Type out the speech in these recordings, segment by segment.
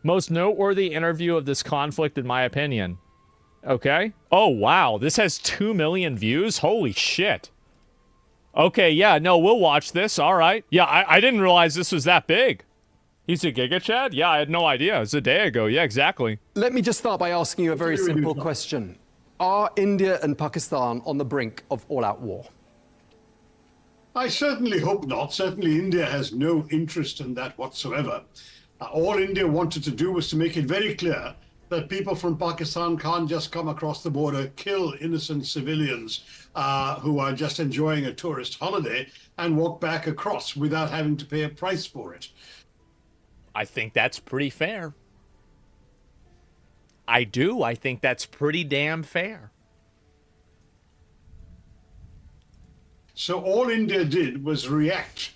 Most noteworthy interview of this conflict, in my opinion. Okay. Oh, wow. This has 2 million views? Holy shit. Okay, yeah, no, we'll watch this. All right. Yeah, I didn't realize this was that big. He's a Giga Chad? Yeah, I had no idea. It was a day ago. Yeah, exactly. Let me just start by asking you a very simple question. Are India and Pakistan on the brink of all-out war? I certainly hope not. Certainly India has no interest in that whatsoever. All India wanted to do was to make it very clear that people from Pakistan can't just come across the border, kill innocent civilians who are just enjoying a tourist holiday and walk back across without having to pay a price for it. I think that's pretty fair. I do. I think that's pretty damn fair. So all India did was react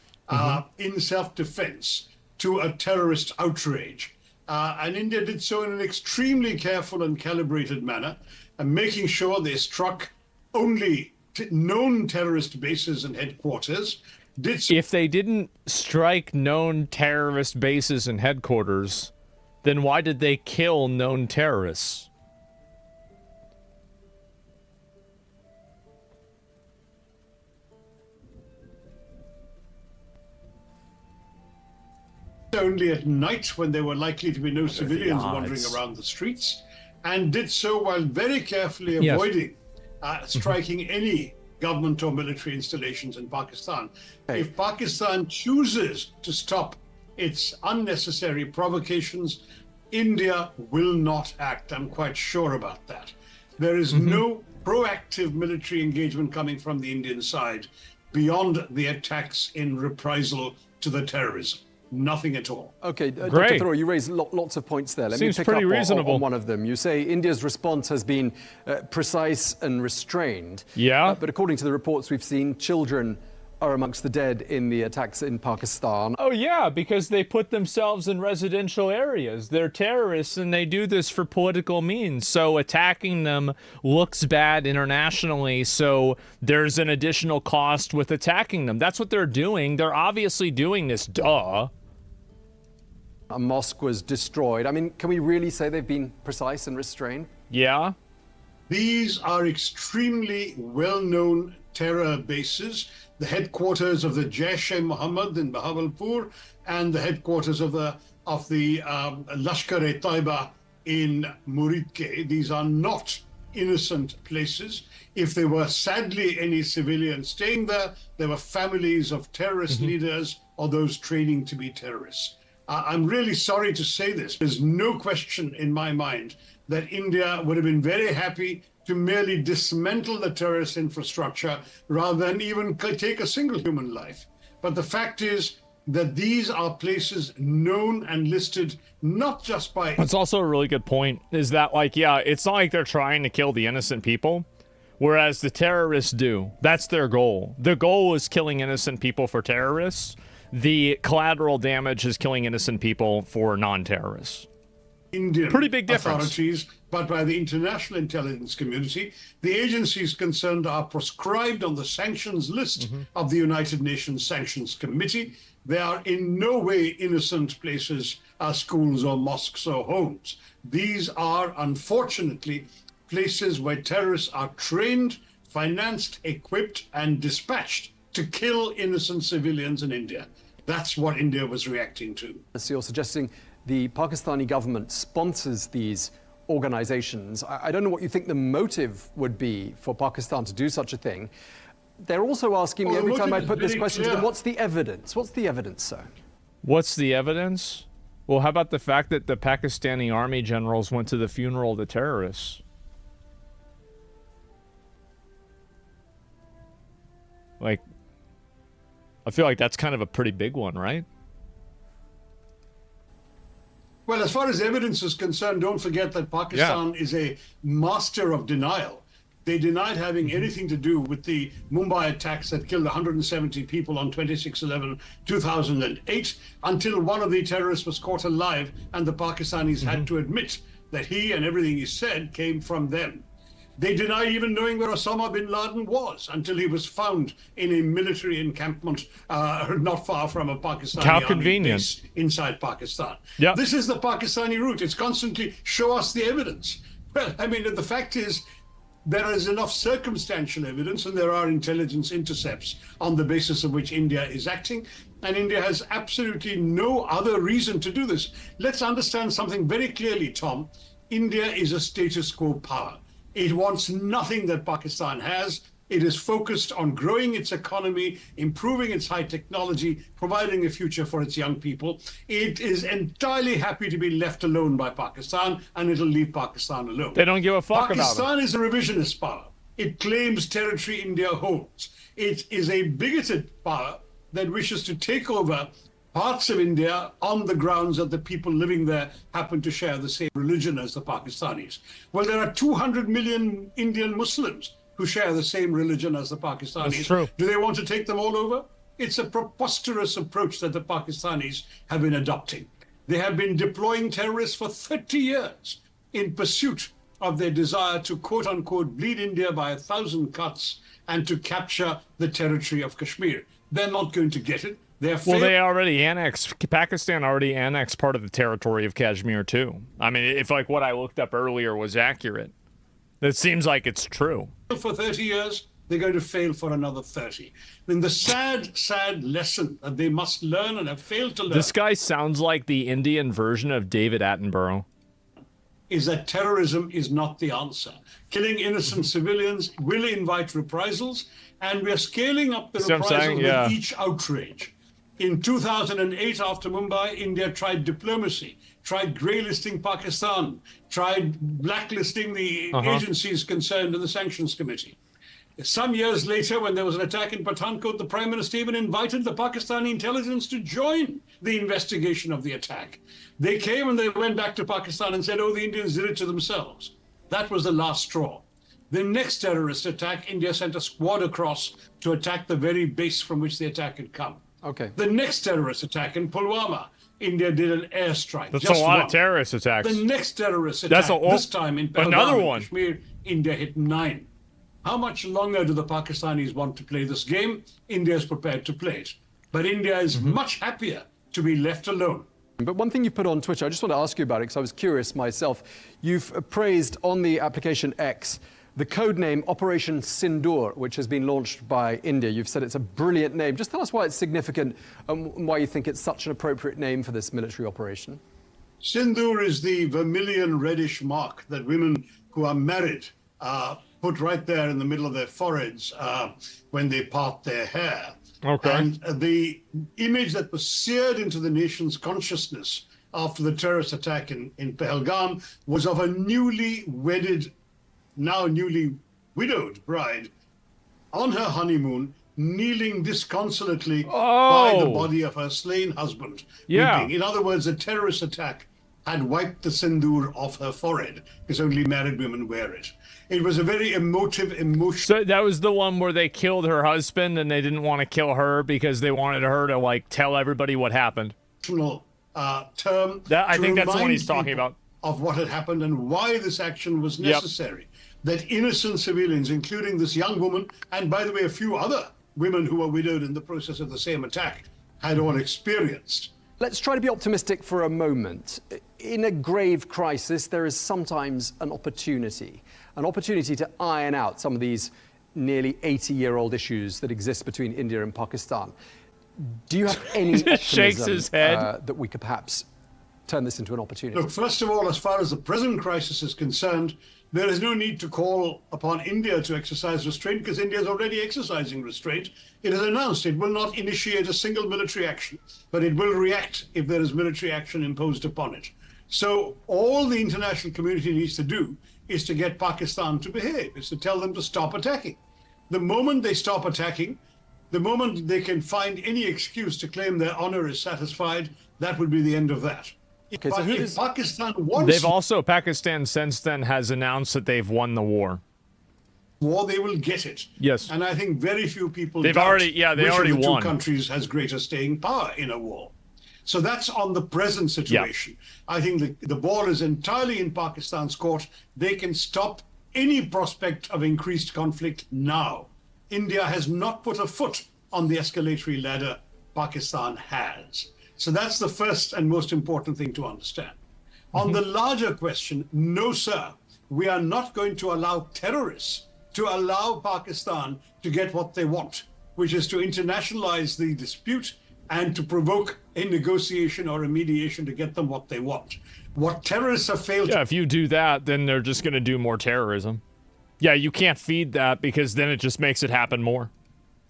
in self-defense to a terrorist outrage. And India did so in an extremely careful and calibrated manner, and making sure they struck only known terrorist bases and headquarters. If they didn't strike known terrorist bases and headquarters, then why did they kill known terrorists? Only at night, when there were likely to be no civilians wandering around the streets, and did so while very carefully avoiding striking any government or military installations in Pakistan. If Pakistan chooses to stop its unnecessary provocations, India will not act. I'm quite sure about that. There is no proactive military engagement coming from the Indian side beyond the attacks in reprisal to the terrorism. Nothing at all. Okay, Dr. Thoreau, you raised lots of points there. Let me pick up on one of them. You say India's response has been precise and restrained. Yeah. But according to the reports we've seen, children are amongst the dead in the attacks in Pakistan. Oh, yeah, because they put themselves in residential areas. They're terrorists, and they do this for political means. So attacking them looks bad internationally, so there's an additional cost with attacking them. That's what they're doing. They're obviously doing this, duh. A mosque was destroyed. I mean, can we really say they've been precise and restrained? Yeah. These are extremely well-known terror bases. The headquarters of the Jaish-e-Mohammed in Bahawalpur and the headquarters of the Lashkar-e-Taiba in Muridke. These are not innocent places. If there were sadly any civilians staying there, there were families of terrorist leaders or those training to be terrorists. I'm really sorry to say this. There's no question in my mind that India would have been very happy to merely dismantle the terrorist infrastructure rather than even take a single human life. But the fact is that these are places known and listed not just by... That's also a really good point, is that, like, yeah, it's not like they're trying to kill the innocent people, whereas the terrorists do. That's their goal. The goal is killing innocent people for terrorists. The collateral damage is killing innocent people for non-terrorists. Indian pretty big difference. Authorities, but by the international intelligence community. The agencies concerned are proscribed on the sanctions list of the United Nations Sanctions Committee. They are in no way innocent places, schools or mosques or homes. These are, unfortunately, places where terrorists are trained, financed, equipped, and dispatched to kill innocent civilians in India. That's what India was reacting to. So you're suggesting the Pakistani government sponsors these organizations. I don't know what you think the motive would be for Pakistan to do such a thing. They're also asking me every time I put this question to them, what's the evidence? What's the evidence, sir? What's the evidence? Well, how about the fact that the Pakistani army generals went to the funeral of the terrorists? Like, I feel like that's kind of a pretty big one, right? Well, as far as evidence is concerned, don't forget that Pakistan is a master of denial. They denied having anything to do with the Mumbai attacks that killed 170 people on 26/11/2008 until one of the terrorists was caught alive and the Pakistanis had to admit that he and everything he said came from them. They denied even knowing where Osama bin Laden was until he was found in a military encampment not far from a Pakistani army base inside Pakistan. Yep. This is the Pakistani route. It's constantly show us the evidence. Well, I mean, the fact is, there is enough circumstantial evidence and there are intelligence intercepts on the basis of which India is acting. And India has absolutely no other reason to do this. Let's understand something very clearly, Tom. India is a status quo power. It wants nothing that Pakistan has. It is focused on growing its economy, improving its high technology, providing a future for its young people. It is entirely happy to be left alone by Pakistan, and it'll leave Pakistan alone. They don't give a fuck about it. Pakistan is a revisionist power. It claims territory India holds. It is a bigoted power that wishes to take over parts of India on the grounds that the people living there happen to share the same religion as the Pakistanis. Well, there are 200 million Indian Muslims who share the same religion as the Pakistanis. That's true. Do they want to take them all over? It's a preposterous approach that the Pakistanis have been adopting. They have been deploying terrorists for 30 years in pursuit of their desire to, quote unquote, bleed India by 1,000 cuts and to capture the territory of Kashmir. They're not going to get it. Well, they already annexed, Pakistan already annexed part of the territory of Kashmir, too. I mean, if like what I looked up earlier was accurate, it seems like it's true. For 30 years, they're going to fail for another 30. Then the sad, sad lesson that they must learn and have failed to learn. This guy sounds like the Indian version of David Attenborough. Is that terrorism is not the answer. Killing innocent civilians will invite reprisals, and we are scaling up the reprisals with each outrage. In 2008, after Mumbai, India tried diplomacy, tried grey-listing Pakistan, tried blacklisting the agencies concerned in the Sanctions Committee. Some years later, when there was an attack in Pathankot, the Prime Minister even invited the Pakistani intelligence to join the investigation of the attack. They came and they went back to Pakistan and said, oh, the Indians did it to themselves. That was the last straw. The next terrorist attack, India sent a squad across to attack the very base from which the attack had come. Okay. The next terrorist attack in Pulwama, India did an airstrike. That's a lot of terrorist attacks. The next terrorist attack, this time in Pahalgam, Kashmir, India hit 9. How much longer do the Pakistanis want to play this game? India is prepared to play it. But India is much happier to be left alone. But one thing you put on Twitter, I just want to ask you about it because I was curious myself. You've praised on the application X the code name Operation Sindoor, which has been launched by India. You've said it's a brilliant name. Just tell us why it's significant and why you think it's such an appropriate name for this military operation. Sindoor is the vermilion reddish mark that women who are married put right there in the middle of their foreheads when they part their hair. Okay. And the image that was seared into the nation's consciousness after the terrorist attack in Pahalgam was of a newly wedded, now newly widowed bride on her honeymoon, kneeling disconsolately by the body of her slain husband. Yeah. Weeping. In other words, a terrorist attack had wiped the sindoor off her forehead, because only married women wear it. It was a very emotional. So that was the one where they killed her husband and they didn't want to kill her because they wanted her to like tell everybody what happened. Term. I think that's the one he's talking about. Of what had happened and why this action was necessary. That innocent civilians, including this young woman, and by the way, a few other women who were widowed in the process of the same attack, had all experienced. Let's try to be optimistic for a moment. In a grave crisis, there is sometimes an opportunity to iron out some of these nearly 80-year-old issues that exist between India and Pakistan. Do you have any optimism shakes his head. that we could perhaps turn this into an opportunity? Look, first of all, as far as the present crisis is concerned, there is no need to call upon India to exercise restraint because India is already exercising restraint. It has announced it will not initiate a single military action, but it will react if there is military action imposed upon it. So all the international community needs to do is to get Pakistan to behave, is to tell them to stop attacking. The moment they stop attacking, the moment they can find any excuse to claim their honor is satisfied, that would be the end of that. Okay, But so if Pakistan wants Pakistan since then has announced that they've won the war. war, they will get it. Yes. And I think very few people They've doubt already- yeah, they which already of the won. two countries has greater staying power in a war. So that's on the present situation. I think the ball is entirely in Pakistan's court. They can stop any prospect of increased conflict now. India has not put a foot on the escalatory ladder. Pakistan has. So that's the first and most important thing to understand. On the larger question, no, sir, we are not going to allow terrorists to allow Pakistan to get what they want, which is to internationalize the dispute and to provoke a negotiation or a mediation to get them what they want. What terrorists have failed to... Yeah, if you do that, then they're just going to do more terrorism. Yeah, you can't feed that because then it just makes it happen more.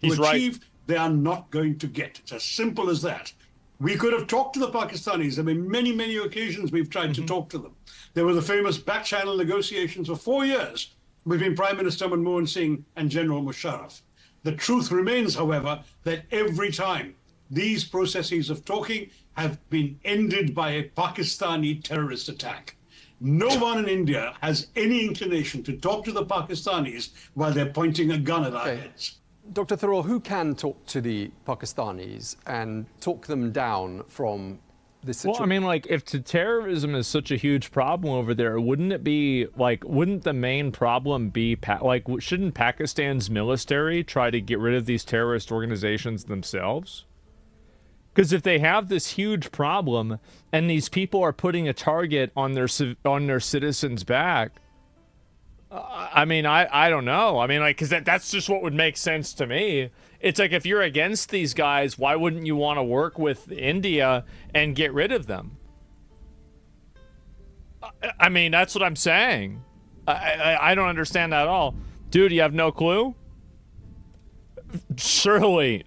He's achieve, right. They are not going to get. It's as simple as that. We could have talked to the Pakistanis. I mean, many, many occasions we've tried to talk to them. There were the famous back-channel negotiations for 4 years between Prime Minister Manmohan Singh and General Musharraf. The truth remains, however, that every time these processes of talking have been ended by a Pakistani terrorist attack. No one in India has any inclination to talk to the Pakistanis while they're pointing a gun at our heads. Dr. Tharoor, who can talk to the Pakistanis and talk them down from this situation? Well, I mean, like, if terrorism is such a huge problem over there, wouldn't it be, like, wouldn't the main problem be, shouldn't Pakistan's military try to get rid of these terrorist organizations themselves? Because if they have this huge problem and these people are putting a target on their citizens' back, I mean, I don't know. I mean, like, because that's just what would make sense to me. It's like, if you're against these guys, why wouldn't you want to work with India and get rid of them? I mean, that's what I'm saying. I don't understand that at all. Dude, you have no clue? Surely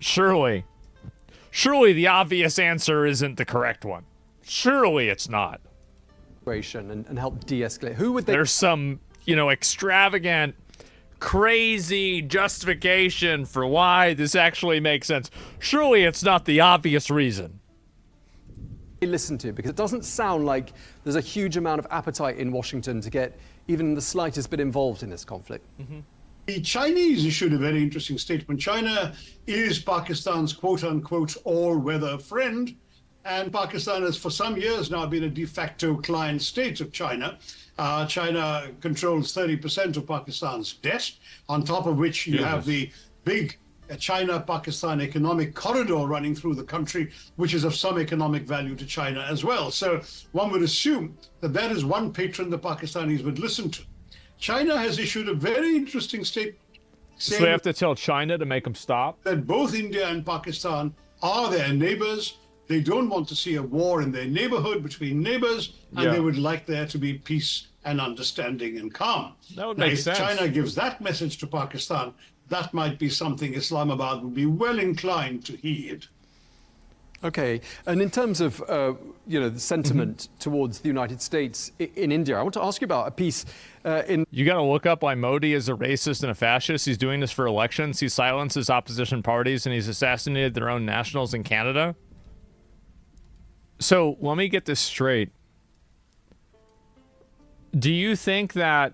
the obvious answer isn't the correct one. Surely it's not. And help de-escalate. Who would they... There's some... extravagant, crazy justification for why this actually makes sense. Surely it's not the obvious reason. Listen to, because it doesn't sound like there's a huge amount of appetite in Washington to get even the slightest bit involved in this conflict. The Chinese issued a very interesting statement. China is Pakistan's quote-unquote all-weather friend, and Pakistan has for some years now been a de facto client state of China. China controls 30% of Pakistan's debt, on top of which you have the big China-Pakistan economic corridor running through the country, which is of some economic value to China as well. So one would assume that that is one patron the Pakistanis would listen to. China has issued a very interesting statement. So they have to tell China to make them stop? That both India and Pakistan are their neighbors. They don't want to see a war in their neighborhood between neighbors, and they would like there to be peace and understanding and calm. That would make sense. If China gives that message to Pakistan, that might be something Islamabad would be well inclined to heed. Okay, and in terms of the sentiment towards the United States in India, I want to ask you about a piece in... You got to look up why Modi is a racist and a fascist. He's doing this for elections. He silences opposition parties, and he's assassinated their own nationals in Canada. So let me get this straight. Do you think that...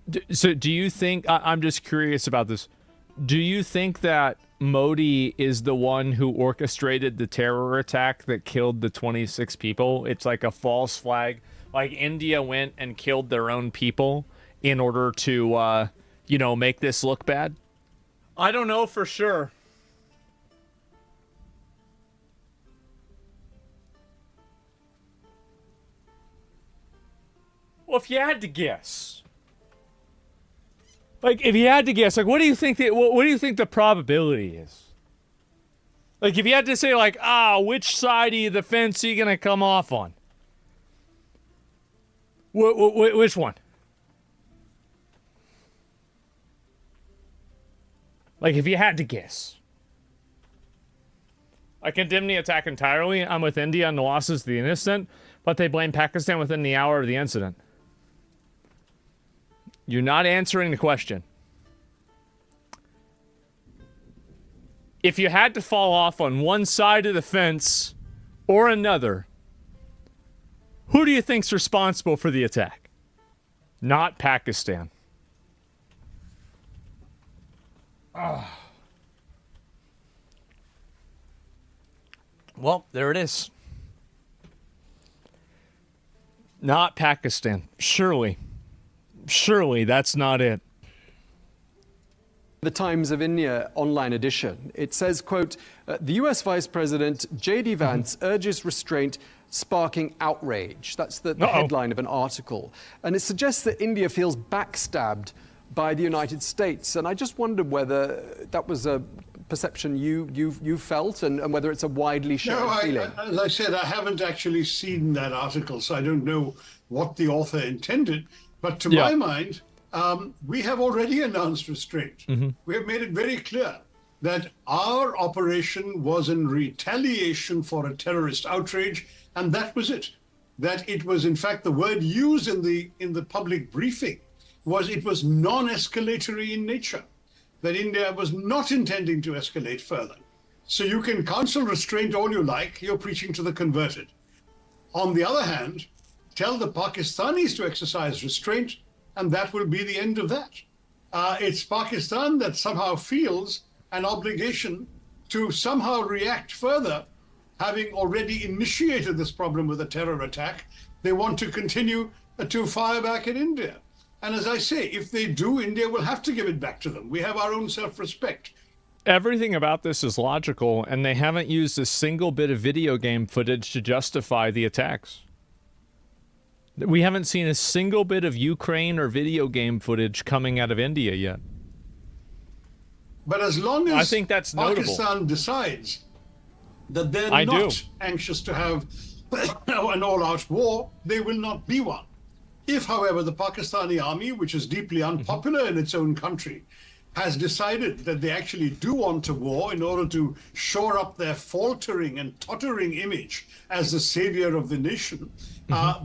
do you think... I'm just curious about this. Do you think that Modi is the one who orchestrated the terror attack that killed the 26 people? It's like a false flag. Like India went and killed their own people in order to, make this look bad? I don't know for sure. Well, if you had to guess, what do you think the probability is? Like, if you had to say, which side of the fence are you gonna come off on? Which one? Like, if you had to guess. I condemn the attack entirely. I'm with India on the losses of the innocent, but they blame Pakistan within the hour of the incident. You're not answering the question. If you had to fall off on one side of the fence or another, who do you think's responsible for the attack? Not Pakistan. Well, there it is. Not Pakistan. Surely. Surely that's not it. The Times of India online edition, it says, quote, the US Vice President J.D. Vance urges restraint, sparking outrage. That's the headline of an article. And it suggests that India feels backstabbed by the United States. And I just wondered whether that was a perception you felt and whether it's a widely shared feeling. As I said, I haven't actually seen that article, so I don't know what the author intended. But to my mind, we have already announced restraint. We have made it very clear that our operation was in retaliation for a terrorist outrage, and that was it. That it was, in fact, the word used in the public briefing was it was non-escalatory in nature, that India was not intending to escalate further. So you can counsel restraint all you like, you're preaching to the converted. On the other hand, tell the Pakistanis to exercise restraint, and that will be the end of that. It's Pakistan that somehow feels an obligation to somehow react further, having already initiated this problem with a terror attack. They want to continue to fire back at India. And as I say, if they do, India will have to give it back to them. We have our own self-respect. Everything about this is logical, and they haven't used a single bit of video game footage to justify the attacks. We haven't seen a single bit of Ukraine or video game footage coming out of India yet. But as long as I think that's notable. Pakistan decides that they're not anxious to have an all-out war, they will not be one. If, however, the Pakistani army, which is deeply unpopular in its own country, has decided that they actually do want a war in order to shore up their faltering and tottering image as the savior of the nation,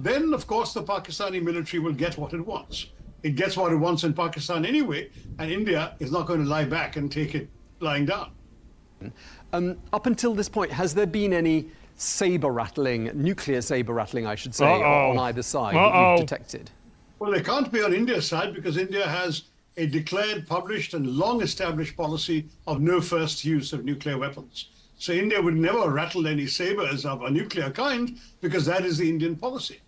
then, of course, the Pakistani military will get what it wants. It gets what it wants in Pakistan anyway, and India is not going to lie back and take it lying down. Up until this point, has there been any saber rattling, nuclear saber rattling, I should say, on either side that you've detected? Well, they can't be on India's side because India has a declared, published, and long-established policy of no first use of nuclear weapons. So India would never rattle any sabers of a nuclear kind because that is the Indian policy.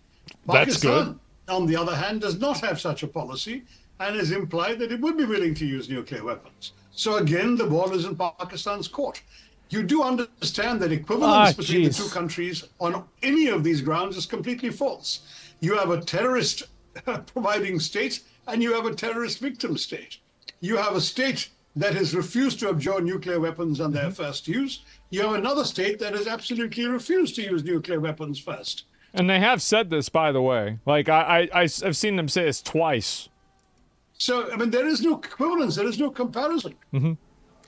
That's Pakistan, on the other hand, does not have such a policy and has implied that it would be willing to use nuclear weapons. So again, the ball is in Pakistan's court. You do understand that equivalence between the two countries on any of these grounds is completely false. You have a terrorist providing state and you have a terrorist victim state. You have a state that has refused to abjure nuclear weapons on their first use. You have another state that has absolutely refused to use nuclear weapons first. And they have said this, by the way. Like, I've seen them say this twice. So, I mean, there is no equivalence. There is no comparison.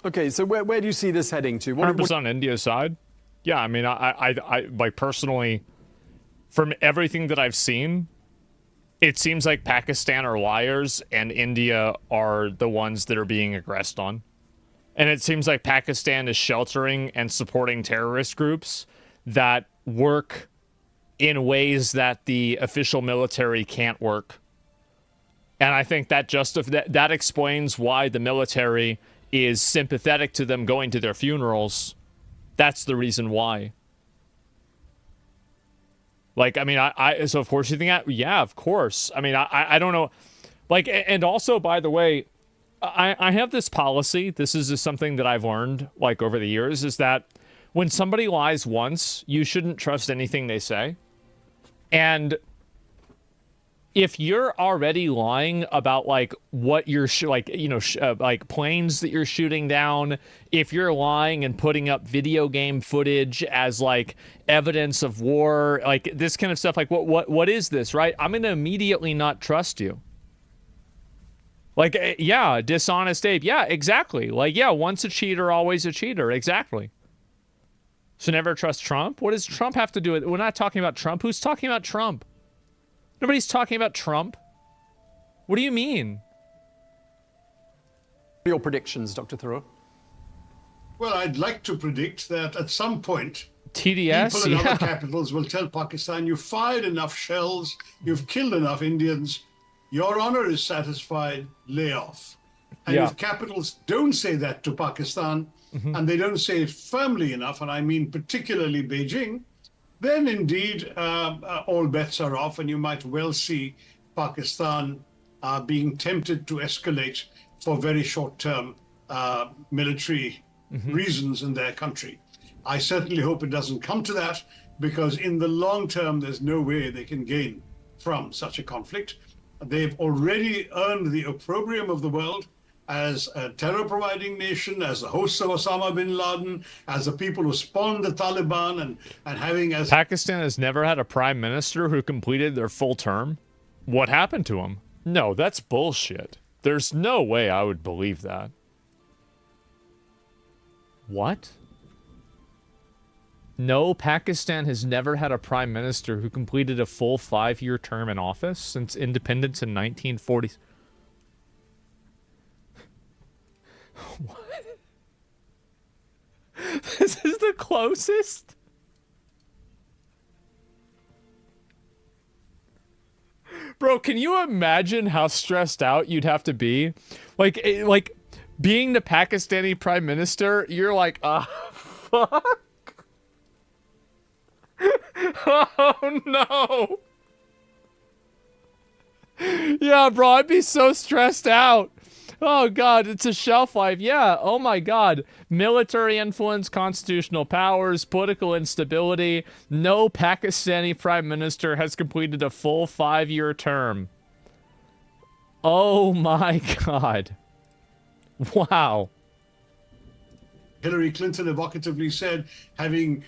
Okay, so where do you see this heading to? 100% on India's side. Yeah, I mean, I like personally, from everything that I've seen, it seems like Pakistan are liars and India are the ones that are being aggressed on. And it seems like Pakistan is sheltering and supporting terrorist groups that work in ways that the official military can't work. And I think that that explains why the military is sympathetic to them going to their funerals. That's the reason why. Like, I mean, so of course you think that? Yeah, of course. I mean, I don't know. Like, and also, by the way, I have this policy. This is just something that I've learned, like, over the years, is that when somebody lies once, you shouldn't trust anything they say. And if you're already lying about, like, what you're like planes that you're shooting down, if you're lying and putting up video game footage as, like, evidence of war, like this kind of stuff, like what is this, right? I'm gonna immediately not trust you. Like, yeah, dishonest Abe. Yeah, exactly. Like, yeah, once a cheater, always a cheater. Exactly. So never trust Trump? What does Trump have to do with it? We're not talking about Trump. Who's talking about Trump? Nobody's talking about Trump. What do you mean? Your predictions, Dr. Thoreau? Well, I'd like to predict that at some point, TDS, people in other capitals will tell Pakistan, you've fired enough shells, you've killed enough Indians, your honor is satisfied, lay off. And if capitals don't say that to Pakistan, and they don't say it firmly enough, and I mean particularly Beijing, then indeed all bets are off, and you might well see Pakistan are being tempted to escalate for very short-term military reasons in their country. I certainly hope it doesn't come to that, because in the long term, there's no way they can gain from such a conflict. They've already earned the opprobrium of the world as a terror-providing nation, as the hosts of Osama bin Laden, as the people who spawned the Taliban, and having as... Pakistan has never had a prime minister who completed their full term? What happened to him? No, that's bullshit. There's no way I would believe that. What? No, Pakistan has never had a prime minister who completed a full 5-year term in office since independence in 1940. What? This is the closest? Bro, can you imagine how stressed out you'd have to be? Like being the Pakistani prime minister, you're like, fuck. Oh no. Yeah, bro, I'd be so stressed out. Oh god, it's a shelf life. Yeah, oh my god. Military influence, constitutional powers, political instability. No Pakistani prime minister has completed a full 5-year term. Oh my god. Wow. Hillary Clinton evocatively said, having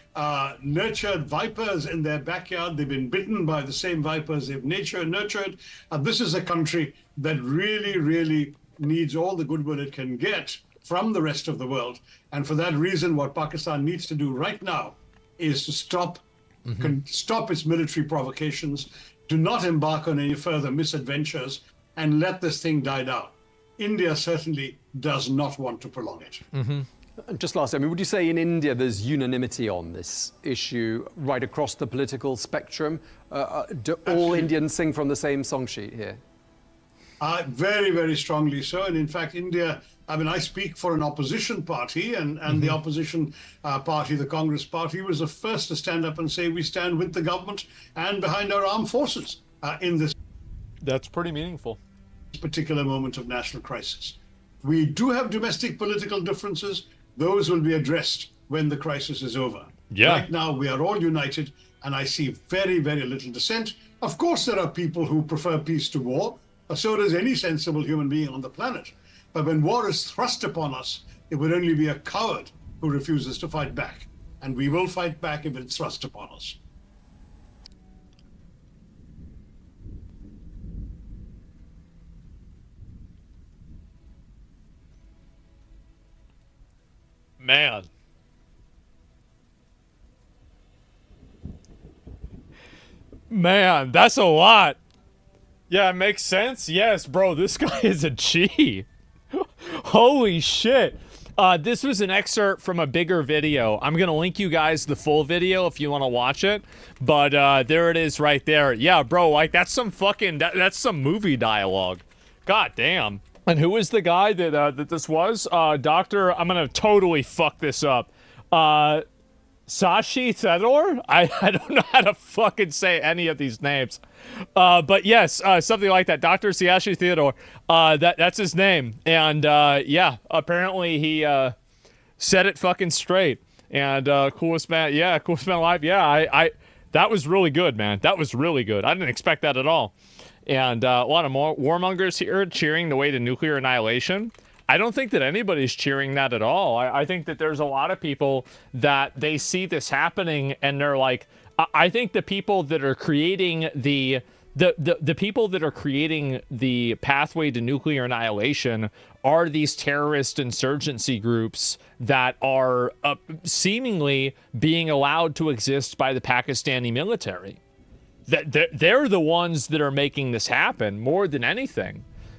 nurtured vipers in their backyard, they've been bitten by the same vipers they've nurtured. This is a country that really, really needs all the goodwill it can get from the rest of the world. And for that reason, what Pakistan needs to do right now is to stop its military provocations, do not embark on any further misadventures, and let this thing die down. India certainly does not want to prolong it. Just lastly, I mean, would you say in India there's unanimity on this issue right across the political spectrum? Do all Indians sing from the same song sheet here? Very, very strongly so. And in fact, India, I mean, I speak for an opposition party, and the opposition party, the Congress party, was the first to stand up and say we stand with the government and behind our armed forces in this. That's pretty meaningful. Particular moment of national crisis. We do have domestic political differences. Those will be addressed when the crisis is over. Yeah. Right now, we are all united, and I see very, very little dissent. Of course, there are people who prefer peace to war. So does any sensible human being on the planet. But when war is thrust upon us, it would only be a coward who refuses to fight back. And we will fight back if it's thrust upon us. Man. Man, that's a lot. Yeah, it makes sense. Yes, bro, this guy is a G. Holy shit. This was an excerpt from a bigger video. I'm going to link you guys the full video if you want to watch it. But there it is right there. Yeah, bro, like that's some fucking, that's some movie dialogue. God damn. And who was the guy that that this was? Doctor, I'm going to totally fuck this up. Sashi Thedor? I don't know how to fucking say any of these names. But yes, something like that. Dr. Sashi Theodore. That's his name. And yeah, apparently he said it fucking straight. And coolest man, yeah, coolest man alive. Yeah, I that was really good, man. That was really good. I didn't expect that at all. And a lot of more warmongers here cheering the way to nuclear annihilation. I don't think that anybody's cheering that at all. I think that there's a lot of people that they see this happening and they're like, I think the people that are creating the people that are creating the pathway to nuclear annihilation are these terrorist insurgency groups that are seemingly being allowed to exist by the Pakistani military. They're the ones that are making this happen more than anything.